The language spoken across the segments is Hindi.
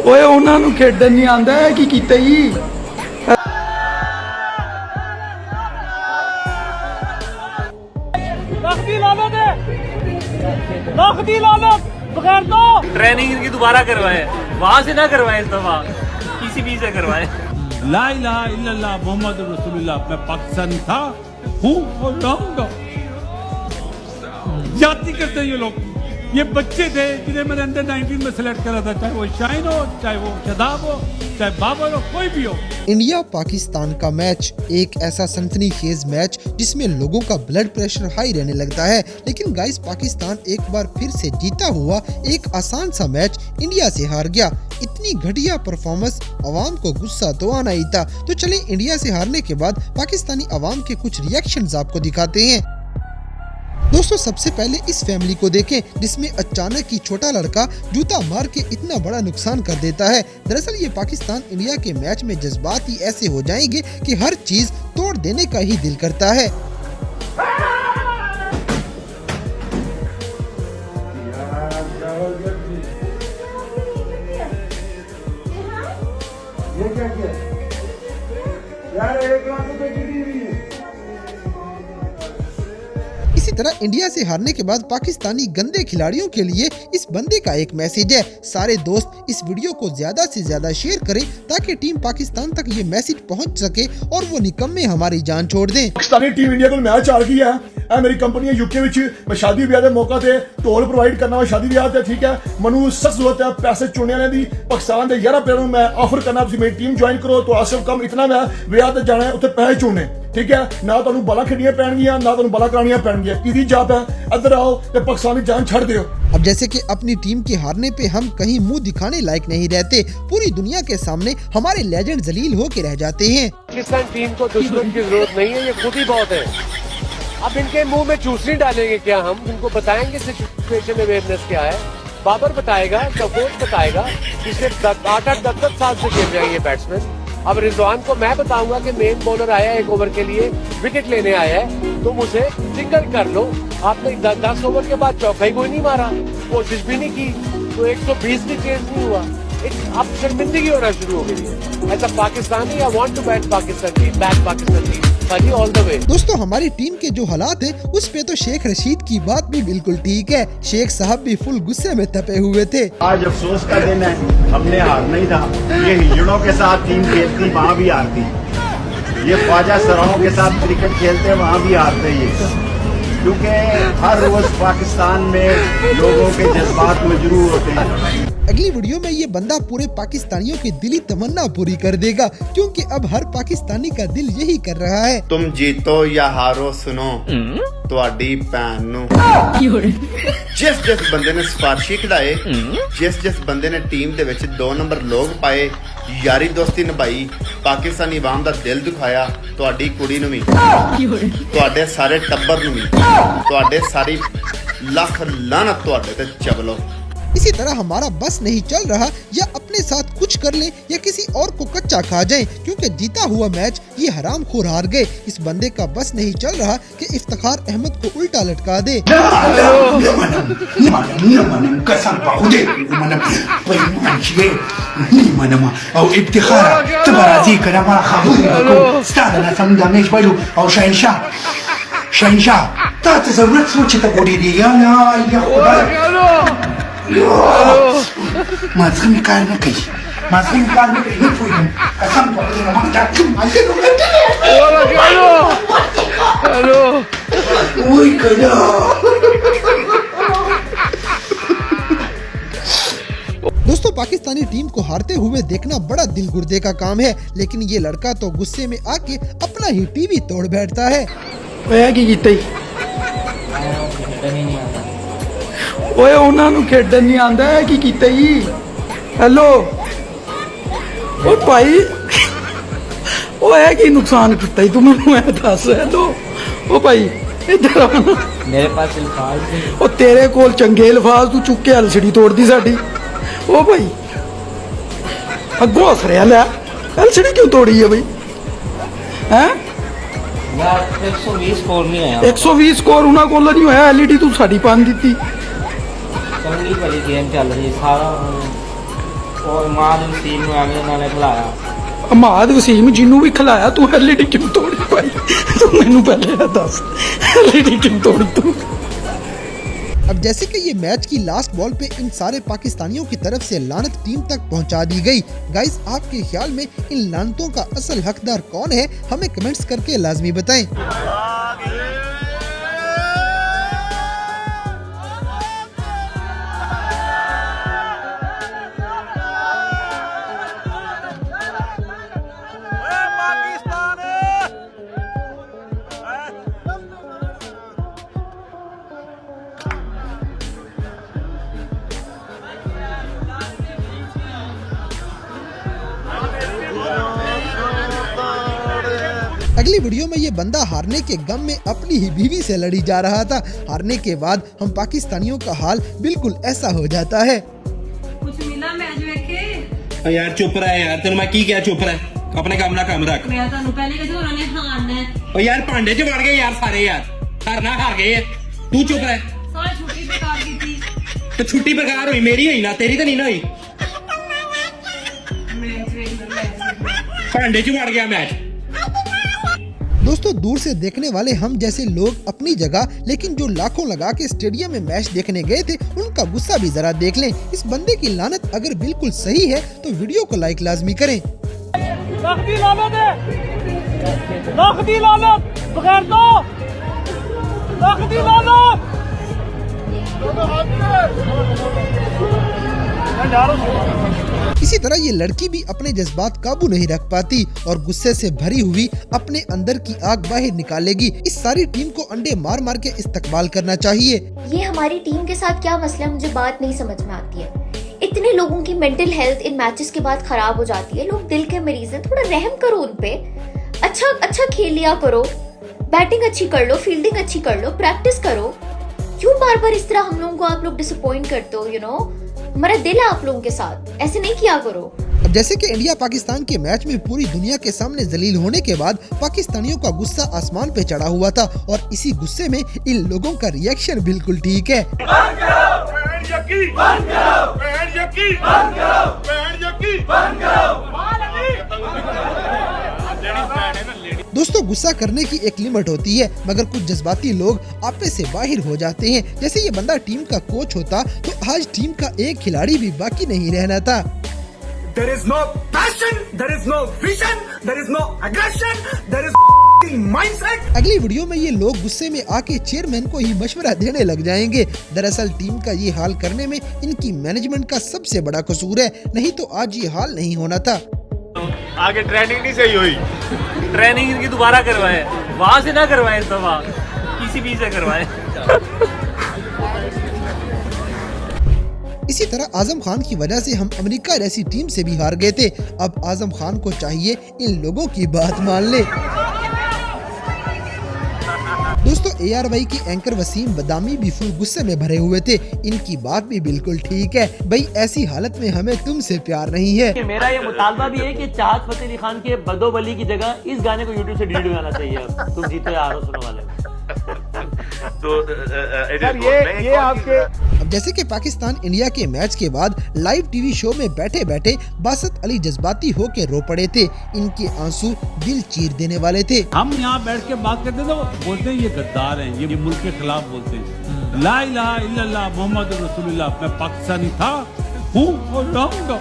ओए उन्हां नूं खेडण नहीं आंदा है की कीता ही बगैर तो ट्रेनिंग इनकी दोबारा करवाएं, वहां से ना करवाएं, इस दफा पीसीबी से करवाएं। ला इलाहा इल्लल्लाह मोहम्मद रसूलुल्लाह। मैं पाकिस्तानी था, हूँ और रहूंगा। जाति करते हैं ये लोग। ये बच्चे थे जिन्हें मैंने अंडर 19 में सिलेक्ट करा था, चाहे वो शाहीन हो, चाहे वो शदाब हो, चाहे बाबर हो, कोई भी हो। इंडिया पाकिस्तान का मैच एक ऐसा सनसनीखेज मैच जिसमें लोगों का ब्लड प्रेशर हाई रहने लगता है। लेकिन गाइस, पाकिस्तान एक बार फिर से जीता हुआ एक आसान सा मैच इंडिया से हार गया। इतनी घटिया परफॉर्मेंस, अवाम को गुस्सा तो आना ही था। तो चले इंडिया से हारने के बाद पाकिस्तानी अवाम के कुछ रिएक्शंस आपको दिखाते हैं। दोस्तों, सबसे पहले इस फैमिली को देखें जिसमें अचानक ही छोटा लड़का जूता मार के इतना बड़ा नुकसान कर देता है। दरअसल ये पाकिस्तान इंडिया के मैच में जज्बात ही ऐसे हो जाएंगे कि हर चीज तोड़ देने का ही दिल करता है। ये क्या किया यार, 1 लाख रुपए की दी हुई है। इसी तरह इंडिया से हारने के बाद पाकिस्तानी गंदे खिलाड़ियों के लिए इस बंदे का एक मैसेज है। सारे दोस्त इस वीडियो को ज्यादा से ज्यादा शेयर करें ताकि टीम पाकिस्तान तक ये मैसेज पहुंच सके और वो निकम्मे हमारी जान छोड़ दें। पाकिस्तानी टीम इंडिया को मैच हार गई है। मेरी कंपनी है यूके विच, मैं शादी ब्याह के मौका ते ढोल प्रोवाइड करना वा शादी ब्याह ते, ठीक है। मनु सख्त जरूरत है पैसे चुनने दी। पाकिस्तान के 11 प्लेयरों मैं ऑफर करना, मेरी टीम ज्वाइन करो तो आसिफ कम इतना मैं ब्याह ते जाना है, उत्थे पैसे चुनने, ठीक है। ना तुहानू बाला खेडियां पैणगियां, ना तुहानू बाला करानियां पैणगियां। इदी जाप है, इधर आओ ते पाकिस्तान की जान छड़ दियो। अब जैसे कि अपनी टीम के हारने पे हम कहीं मुंह दिखाने लायक नहीं रहते, पूरी दुनिया के सामने हमारे लेजेंड जलील होके रह जाते हैं। पाकिस्तान टीम को दुश्मन की जरूरत नहीं है, ये खुद ही बहुत है। अब इनके मुंह में चूसनी डालेंगे क्या हम? इनको बताएंगे सिचुएशन अवेयरनेस क्या है। बाबर बताएगा, कोच बताएगा। पिछले 8-10 साल से खेल रहे हैं ये बैट्समैन। अब रिजवान को मैं बताऊंगा कि मेन बॉलर आया है 1 ओवर के लिए, विकेट लेने आया है, तुम उसे जिक्र कर लो। आपने 10 ओवर के बाद चौका ही कोई नहीं मारा, कोशिश भी नहीं की, तो 120 भी चेंज नहीं हुआ। अब शर्मिंदगी होना शुरू हो गई है। ऐसा Pakistani, I want to beat Pakistan team, beat Pakistan team all the way. दोस्तों, हमारी टीम के जो हालात हैं उस पे तो शेख रशीद की बात भी बिल्कुल ठीक है। शेख साहब भी फुल गुस्से में तपे हुए थे। आज अफसोस का दिन है, हमने हारना ही था। ये हिजड़ों के साथ टीम खेलती वहाँ भी हारती, ये ख्वाजा सराहों के साथ क्रिकेट खेलते वहाँ भी हारते ये, क्योंकि हर रोज पाकिस्तान में लोगों के जज्बात मजरूह होते हैं। अगली वीडियो में ये बंदा पूरे पाकिस्तानियों की दिली तमन्ना पूरी कर देगा, क्योंकि अब हर पाकिस्तानी का दिल यही कर रहा है। तुम जीतो या हारो सुनो ਤੁਹਾਡੀ ਭੈਣ ਨੂੰ। ਜਿਸ ਬੰਦੇ ਨੇ ਸਿਫਾਰਸ਼ੀ ਕਢਾਏ, ਜਿਸ ਬੰਦੇ ਨੇ ਟੀਮ ਦੇ ਵਿੱਚ 2 ਨੰਬਰ ਲੋਕ ਪਾਏ, ਯਾਰੀ ਦੋਸਤੀ ਨਿਭਾਈ, ਪਾਕਿਸਤਾਨੀ ਆਵਾਮ ਦਾ ਦਿਲ ਦੁਖਾਇਆ, ਤੁਹਾਡੀ ਕੁੜੀ ਨੂੰ ਵੀ, ਤੁਹਾਡੇ ਸਾਰੇ ਟੱਬਰ ਨੂੰ ਵੀ, ਤੁਹਾਡੇ ਸਾਰੀ ਲੱਖ ਲਾਨਤ ਤੁਹਾਡੇ ਤੇ ਚਬਲੋ। इसी तरह हमारा बस नहीं चल रहा, या अपने साथ कुछ कर ले या किसी और को कच्चा खा जाए, क्योंकि जीता हुआ मैच ये हरामखोर हार गए। इस बंदे का बस नहीं चल रहा कि इफ्तिखार अहमद को उल्टा लटका दे। मास्क निकाल में कही, मास्क निकाल में कही फूल कसम पकड़े ना मत हेलो ओए करो। दोस्तों, पाकिस्तानी टीम को हारते हुए देखना बड़ा दिल गुर्दे का काम है, लेकिन ये लड़का तो गुस्से में आके अपना ही टीवी तोड़ बैठता है। ओए की कीता ही ओए उन्हां नूं खेडण नहीं आंदा है की कीता ही। हेलो ओ भाई, ओ है की नुकसान किता ही, तू मैनूं ऐ दस। हेलो ओ भाई, इधर आ ना, मेरे पास अल्फाज नहीं। ओ तेरे कोल चंगे अल्फाज, तू चुक के एलसीडी तोड़दी साडी। ओ भाई अगों हस रहा, लै एलसीडी क्यों तोड़ी है भाई? हैं यार 120 स्कोर नहीं आया। 120 स्कोर उन्हां कोल नहीं होया, एलईडी तू साडी पान दित्ती। चंगी भली गेम चल रही सारा और माद वसीम ਨੂੰ ਐਵੇਂ ਇਹਨਾਂ ਨੇ ਖਿਲਾਇਆ ਅਮਾਦ ਵਸੀਮ ਜਿਹਨੂੰ ਵੀ ਖਿਲਾਇਆ ਤੂੰ ਐਲਈਡੀ ਕਿਉਂ ਤੋੜੀ ਭਾਈ ਤੂੰ ਮੈਨੂੰ ਪਹਿਲੇ ਇਹ ਦੱਸ ਐਲਈਡੀ ਕਿਉਂ ਤੋੜੀ ਤੂੰ अब जैसे कि ये मैच की लास्ट बॉल पे इन सारे पाकिस्तानियों की तरफ से लानत टीम तक पहुंचा दी गई। गाइस, आपके ख्याल में इन लानतों का असल हकदार कौन है? हमें कमेंट्स करके लाजमी बताएं। अगली वीडियो में ये बंदा हारने के गम में अपनी ही बीवी से लड़ी जा रहा था। हारने के बाद हम पाकिस्तानियों का हाल बिल्कुल ऐसा हो जाता है। कुछ मिला मैच देखे यार चुप रहा है यार, तेन मैं की क्या चुप रहा है, अपने काम ना काम रख। मैं ਤੁਹਾਨੂੰ ਪਹਿਲੇ ਕਿਹਾ ਉਹਨਾਂ ਨੇ ਹਾਰਨਾ ਹੈ। ओ यार भांडे च वड़ गए यार सारे यार, हारना हार गए तू चुप रह। सारी छुट्टी बेकार की थी। तो छुट्टी बेकार हुई, मेरी हुई ना, तेरी तो नहीं ना हुई। भांडे च वड़ गया मैच। दोस्तों, दूर से देखने वाले हम जैसे लोग अपनी जगह, लेकिन जो लाखों लगा के स्टेडियम में मैच देखने गए थे उनका गुस्सा भी जरा देख लें। इस बंदे की लानत अगर बिल्कुल सही है तो वीडियो को लाइक लाजमी करें। इसी तरह ये लड़की भी अपने जज्बात काबू नहीं रख पाती और गुस्से से भरी हुई अपने अंदर की आग बाहर निकालेगी। इस सारी टीम को अंडे मार मार के इस्तकबाल करना चाहिए। ये हमारी टीम के साथ क्या मसला है, मुझे बात नहीं समझ में आती है। इतने लोगों की मेंटल हेल्थ इन मैचेस के बाद खराब हो जाती है। लोग दिल के मरीज हैं, थोड़ा रहम करो उन पे। अच्छा खेल लिया करो, बैटिंग अच्छी कर लो, फील्डिंग अच्छी कर लो, प्रैक्टिस करो। क्यों बार बार इस तरह हम लोगों को आप लोग डिसअपॉइंट करते हो? हमारा दिल है आप लोगों के साथ, ऐसे नहीं किया करो। अब जैसे कि इंडिया पाकिस्तान के मैच में पूरी दुनिया के सामने जलील होने के बाद पाकिस्तानियों का गुस्सा आसमान पे चढ़ा हुआ था और इसी गुस्से में इन लोगों का रिएक्शन बिल्कुल ठीक है। दोस्तों, गुस्सा करने की एक लिमिट होती है, मगर कुछ जज्बाती लोग आपे से बाहर हो जाते हैं। जैसे ये बंदा टीम का कोच होता तो आज टीम का एक खिलाड़ी भी बाकी नहीं रहना था। There is no passion, there is no vision, there is no aggression, there is mindset. अगली वीडियो में ये लोग गुस्से में आके चेयरमैन को ही मशवरा देने लग जाएंगे। दरअसल टीम का ये हाल करने में इनकी मैनेजमेंट का सबसे बड़ा कसूर है, नहीं तो आज ये हाल नहीं होना था। आगे ट्रेनिंग नहीं सही हुई, ट्रेनिंग इनकी दोबारा करवाए, वहां से ना करवाए, इस दफा पीसीबी से करवाए। इसी तरह आजम खान की वजह से हम अमेरिका जैसी टीम से भी हार गए थे। अब आजम खान को चाहिए इन लोगों की बात मान ले। दोस्तों, ARY के एंकर वसीम बदामी भी फुल गुस्से में भरे हुए थे। इनकी बात भी बिल्कुल ठीक है, भाई ऐसी हालत में हमें तुमसे प्यार नहीं है। मेरा ये मुतालबा भी है कि चाहत फतेह अली खान के बदोबली की जगह इस गाने को यूट्यूब से डिलीट हो जाना चाहिए। अब तुम जीते यारो सुनो वाले। ये आपके अब जैसे कि पाकिस्तान इंडिया के मैच के बाद लाइव टीवी शो में बैठे बैठे बासत अली जज्बाती होकर रो पड़े थे। इनके आंसू दिल चीर देने वाले थे। हम यहाँ बैठ के बात करते थे, वो बोलते हैं ये गद्दार हैं, ये मुल्क के खिलाफ बोलते हैं। ला इलाहा इल्लल्लाह मोहम्मद रसूलुल्लाह, मैं पाकिस्तानी था, हूँ और रहूंगा।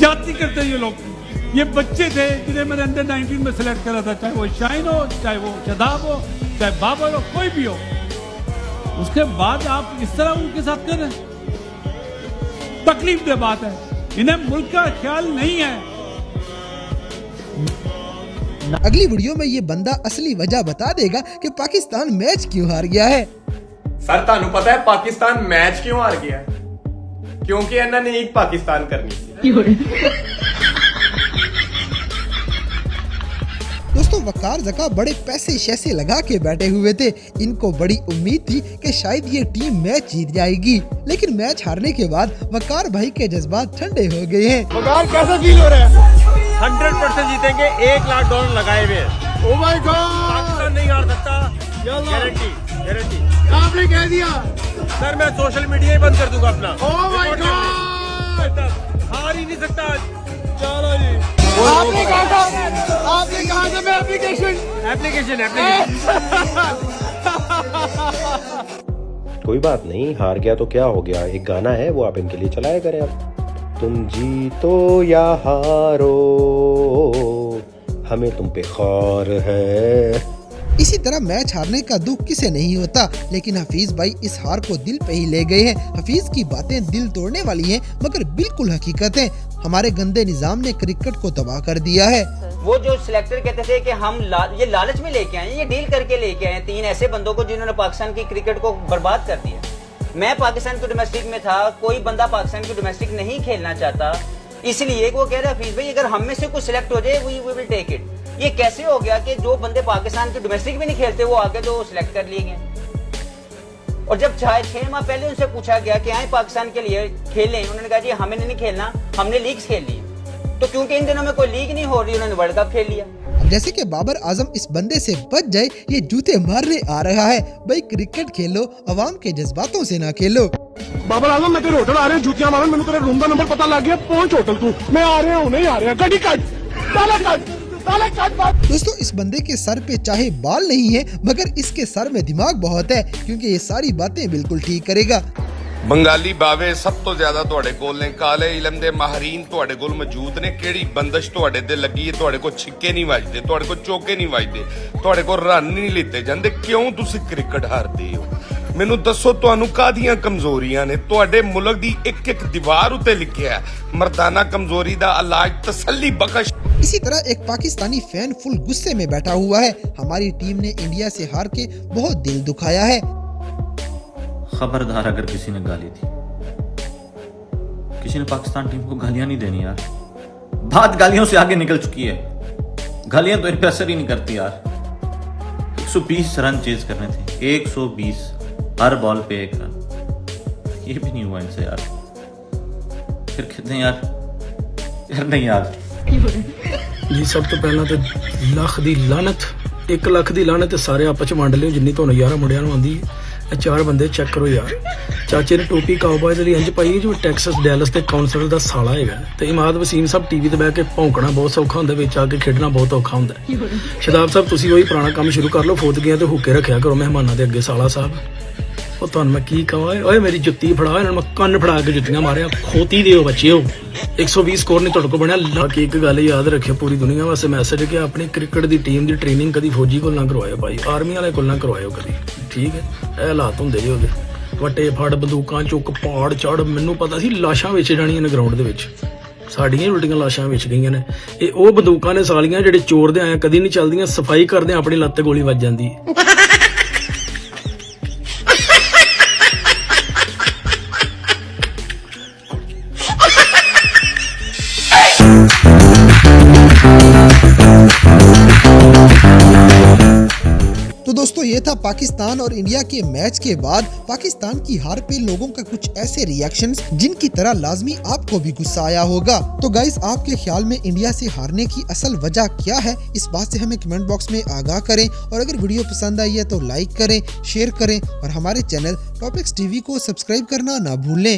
जाति करते हैं ये लोग। ये बच्चे थे जिन्हें मैंने अंडर 19 में सिलेक्ट करा था, चाहे वो शाहीन हो, चाहे वो शदाब हो, चाहे बाबर हो, कोई भी हो। उसके बाद आप इस तरह उनके साथ कर रहे हैं, तकलीफ दे बात है। इन्हें मुल्क का ख्याल नहीं है। अगली वीडियो में ये बंदा असली वजह बता देगा कि पाकिस्तान मैच क्यों हार गया है। सर तानू पता है पाकिस्तान मैच क्यों हार गया है? क्योंकि इन्होंने एक पाकिस्तान करनी थी। दोस्तों, वकार जका बड़े पैसे शैसे लगा के बैठे हुए थे। इनको बड़ी उम्मीद थी कि शायद ये टीम मैच जीत जाएगी, लेकिन मैच हारने के बाद वकार भाई के जज्बात ठंडे हो गए हैं। वकार कैसा फील हो रहा है? 100% जीतेंगे, $1 लाख लगाए हुए। ओ माय गॉड, पाकिस्तान नहीं हार सकता, गारंटी। आपने कह दिया सर, मैं सोशल मीडिया ही बंद कर दूंगा अपना। Oh my God. बेहतर, हार ही नहीं सकता। चलो जी, आपने कहा था मैं एप्लीकेशन कोई बात नहीं, हार गया तो क्या हो गया, एक गाना है वो आप इनके लिए चलाया करें। आप तुम जीतो या हारो, हमें तुम पे खौर है। इसी तरह मैच हारने का दुख किसे नहीं होता, लेकिन हफीज भाई इस हार को दिल पे ही ले गए हैं। हफीज की बातें दिल तोड़ने वाली हैं, मगर बिल्कुल हकीकत है। हमारे गंदे निजाम ने क्रिकेट को तबाह कर दिया है। वो जो सिलेक्टर कहते थे कि हम ये लालच में लेके आए, ये डील करके लेके आए 3 ऐसे बंदों को जिन्होंने पाकिस्तान की क्रिकेट को बर्बाद कर दिया। मैं पाकिस्तान के डोमेस्टिक में था, कोई बंदा पाकिस्तान की डोमेस्टिक नहीं खेलना चाहता, इसलिए वो कह रहे हफीज भाई अगर हम में से कुछ सिलेक्ट हो जाए वी विल टेक इट। ये कैसे हो गया कि जो बंदे पाकिस्तान के डोमेस्टिक भी नहीं खेलते वो आगे तो सिलेक्ट कर लिए गए। और जब 6 माह पहले उनसे पूछा गया कि आए पाकिस्तान के लिए खेलें, उन्होंने कहा जी हमें नहीं खेलना, हमने लीग्स खेल ली। तो क्योंकि इन दिनों में कोई लीग नहीं हो रही, उन्होंने वर्ल्ड कप खेल लिया। जैसे कि बाबर आजम इस बंदे से बच जाए, ये जूते मारने आ रहा है। भाई क्रिकेट खेलो, अवाम के जज्बातों से ना खेलो। बाबर आजम मैं तेरे होटल आ रहे हैं जूतियां मारन, मैंने तेरे रूम का नंबर पता लग गया, पहुंच होटल तू, मैं आ रहा हूं, नहीं आ रहा, गड्डी कट, ताला कट। दोस्तों इस बंदे के सर पे चाहे बाल नहीं है, मगर इसके सर में दिमाग बहुत है, क्योंकि ये सारी बातें बिल्कुल ठीक करेगा। बंगाली बावे सब तो ज्यादा ਤੁਹਾਡੇ ਕੋਲ ਨੇ, ਕਾਲੇ ਇਲਮ ਦੇ ਮਾਹਰੀਨ ਤੁਹਾਡੇ ਕੋਲ ਮੌਜੂਦ ਨੇ। ਕਿਹੜੀ ਬੰਦਸ਼ ਤੁਹਾਡੇ ਤੇ ਲੱਗੀ ਹੈ? ਤੁਹਾਡੇ ਕੋਲ ਛਿੱਕੇ ਨਹੀਂ ਵੱਜਦੇ, ਤੁਹਾਡੇ ਕੋਲ ਚੌਕੇ ਨਹੀਂ ਵੱਜਦੇ, ਤੁਹਾਡੇ ਕੋਲ ਰਨ ਨਹੀਂ ਲਿੱਤੇ ਜਾਂਦੇ, ਕਿਉਂ ਤੁਸੀਂ ਕ੍ਰਿਕਟ ਹਾਰਦੇ ਹੋ? ਮੈਨੂੰ ਦੱਸੋ ਤੁਹਾਨੂੰ ਕਾਹਦੀਆਂ ਕਮਜ਼ੋਰੀਆਂ ਨੇ? ਤੁਹਾਡੇ ਮੁਲਕ ਦੀ ਇੱਕ ਇੱਕ ਦੀਵਾਰ ਉੱਤੇ ਲਿਖਿਆ ਹੈ ਮਰਦਾਨਾ ਕਮਜ਼ੋਰੀ ਦਾ ਇਲਾਜ ਤਸੱਲੀ ਬਖਸ਼। इसी तरह एक पाकिस्तानी फैन फुल गुस्से में बैठा हुआ है। हमारी टीम ने इंडिया से हार के बहुत दिल दुखाया है। खबरदार अगर किसी ने गाली दी, किसी ने पाकिस्तान टीम को गालियां नहीं देनी यार, बात गालियों से आगे निकल चुकी है। गालियां तो इन पे असर ही नहीं करती यार। 120 रन चेज करने थे, 120 हर बॉल पे 1 रन, ये भी नहीं हुआ इनसे यार। फिर कहते हैं यार नहीं यार। जी सब तो पहला तो लख दी लानत, 1 लाख दी लानत सारे आपस च वंड लियो जिन्नी तुहानू 11 मुंडियां नूं आंदी। 4 बंदे चेक करो यार, चाचे ने टोपी काउबॉयज वाली इंज पाई जो टैक्सस डैलस के काउंसलर का साला है। तो इमाद वसीम साहब टीवी ते बैठ के भौंकना बहुत सौखा होंदा, विच आके खेडना बहुत औखा होंदा। शदाब साहब तुसीं वही पुराना काम शुरू कर लो, फौतगियां ते हुक्के रखिया करो मेहमानां दे अगे। साला साहब ਉਹ ਤੁਹਾਨੂੰ ਮੈਂ ਕੀ ਕਹਾਂ, ਓਏ ਮੇਰੀ ਜੁੱਤੀ ਫੜਾ, ਇਹਨਾਂ ਨੂੰ ਮੈਂ ਕੰਨ ਫੜਾ ਕੇ ਜੁੱਤੀਆਂ ਮਾਰਿਆ। ਖੋਤੀ ਦਿਓ ਬੱਚਿਓ, 120 ਸਕੋਰ ਨਹੀਂ ਤੁਹਾਡੇ ਕੋਲ ਬਣਿਆ। ਬਾਕੀ ਇੱਕ ਗੱਲ ਯਾਦ ਰੱਖਿਓ ਪੂਰੀ ਦੁਨੀਆ ਵਾਸਤੇ ਮੈਸੇਜ ਕਿ ਆਪਣੀ ਕ੍ਰਿਕਟ ਦੀ ਟੀਮ ਦੀ ਟ੍ਰੇਨਿੰਗ ਕਦੀ ਫੌਜੀ ਕੋਲ ਨਾ ਕਰਵਾਇਓ ਭਾਈ, ਆਰਮੀ ਵਾਲੇ ਕੋਲ ਨਾ ਕਰਵਾਇਓ ਕਦੀ, ਠੀਕ ਹੈ? ਇਹ ਹਾਲਾਤ ਹੁੰਦੇ ਜੀ ਉਹਦੇ, ਵੱਟੇ ਫੜ, ਬੰਦੂਕਾਂ ਚੁੱਕ, ਪਾੜ ਚੜ। ਮੈਨੂੰ ਪਤਾ ਸੀ ਲਾਸ਼ਾਂ ਵੇਚ ਜਾਣੀਆਂ ਨੇ ਗਰਾਊਂਡ ਦੇ ਵਿੱਚ, ਸਾਡੀਆਂ ਉਲਟੀਆਂ ਲਾਸ਼ਾਂ ਵਿਚ ਗਈਆਂ ਨੇ। ਇਹ ਉਹ ਬੰਦੂਕਾਂ ਨੇ ਸਾਲੀਆਂ ਜਿਹੜੇ ਚੋਰ ਦੇ ਆਏ ਕਦੀ ਨਹੀਂ ਚੱਲਦੀਆਂ, ਸਫਾਈ ਕਰਦੇ ਆਪਣੀ ਲੱਤ ਤੇ ਗੋਲੀ ਵੱਜ ਜਾਂਦੀ ਹੈ। तो दोस्तों ये था पाकिस्तान और इंडिया के मैच के बाद पाकिस्तान की हार पे लोगों का कुछ ऐसे रिएक्शंस जिनकी तरह लाजमी आपको भी गुस्सा आया होगा। तो गाइस आपके ख्याल में इंडिया से हारने की असल वजह क्या है, इस बात से हमें कमेंट बॉक्स में आगाह करें। और अगर वीडियो पसंद आई है तो लाइक करें, शेयर करें और हमारे चैनल टॉपिक्स टीवी को सब्सक्राइब करना ना भूलें।